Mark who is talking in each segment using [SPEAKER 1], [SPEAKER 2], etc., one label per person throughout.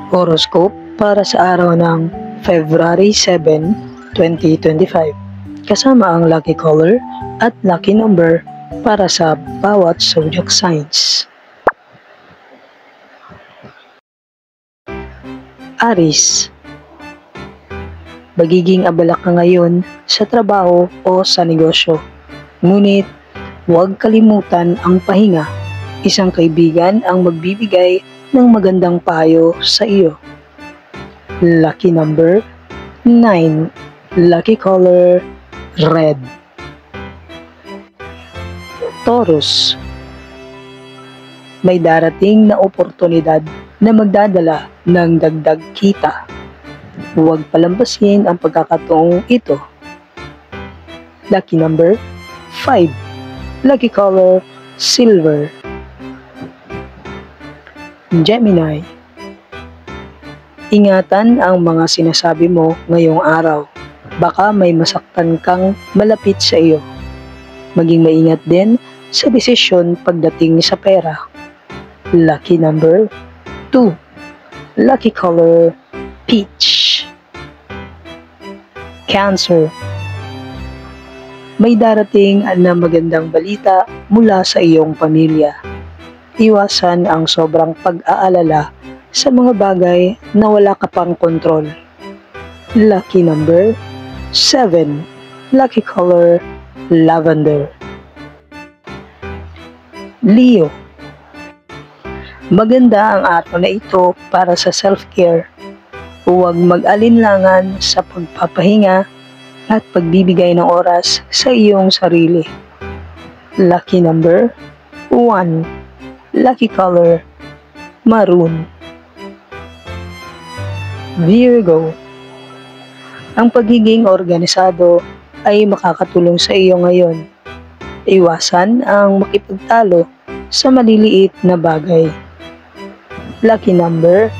[SPEAKER 1] Horoscope para sa araw ng February 7, 2025. Kasama ang lucky color at lucky number para sa bawat zodiac signs. Aries. Magiging abala ka ngayon sa trabaho o sa negosyo. Ngunit huwag kalimutan ang pahinga. Isang kaibigan ang magbibigay ng magandang payo sa iyo. Lucky number 9. Lucky color red. Taurus. May darating na oportunidad na magdadala ng dagdag kita. Huwag palampasin ang pagkakataong ito. Lucky number 5. Lucky color silver. Gemini. Ingatan ang mga sinasabi mo ngayong araw. Baka may masaktan kang malapit sa iyo. Maging maingat din sa desisyon pagdating sa pera. Lucky number 2. Lucky color peach. Cancer. May darating na magandang balita mula sa iyong pamilya. Iwasan ang sobrang pag-aalala sa mga bagay na wala ka pang kontrol. Lucky number 7. Lucky color lavender. Leo. Maganda ang araw na ito para sa self-care. Huwag mag-alinlangan sa pagpapahinga at pagbibigay ng oras sa iyong sarili. Lucky number 1. Lucky color maroon. Virgo. Ang pagiging organisado ay makakatulong sa iyo ngayon. Iwasan ang makipagtalo sa maliliit na bagay. Lucky number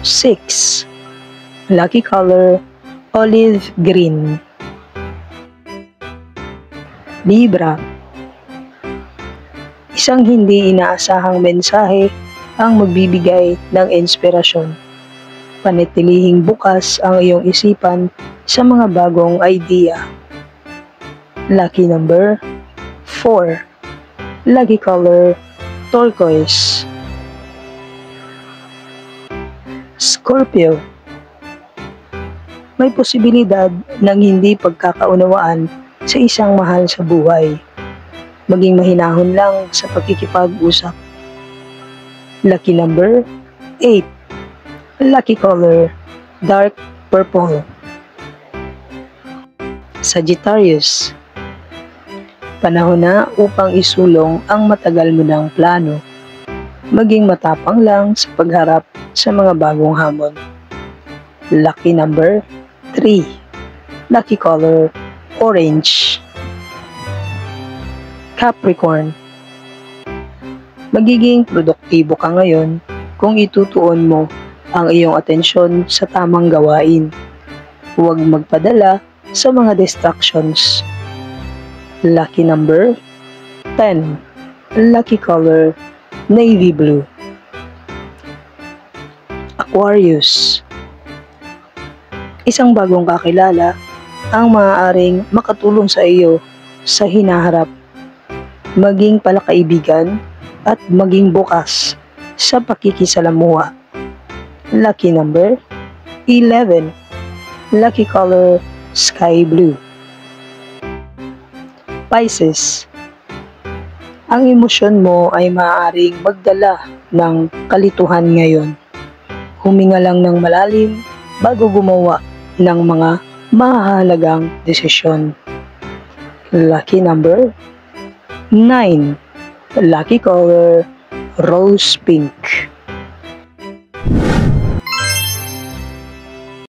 [SPEAKER 1] 6. Lucky color olive green. Libra. Isang hindi inaasahang mensahe ang magbibigay ng inspirasyon. Panitilihing bukas ang iyong isipan sa mga bagong idea. Lucky number 4. Lucky color turquoise. Scorpio. May posibilidad ng hindi pagkakaunawaan sa isang mahal sa buhay. Maging mahinahon lang sa pagkikipag-usap. Lucky number 8. Lucky color dark purple. Sagittarius. Panahon na upang isulong ang matagal mo ng plano. Maging matapang lang sa pagharap sa mga bagong hamon. Lucky number 3. Lucky color orange. Capricorn. Magiging produktibo ka ngayon kung itutuon mo ang iyong atensyon sa tamang gawain. Huwag magpadala sa mga distractions. Lucky number 10. Lucky color navy blue. Aquarius. Isang bagong kakilala ang maaaring makatulong sa iyo sa hinaharap. Maging palakaibigan at maging bukas sa pakikisalamuha. Lucky number 11. Lucky color sky blue. Pisces. Ang emosyon mo ay maaaring magdala ng kalituhan ngayon. Huminga lang ng malalim bago gumawa ng mga mahalagang desisyon. Lucky number 9. Lucky color rose pink.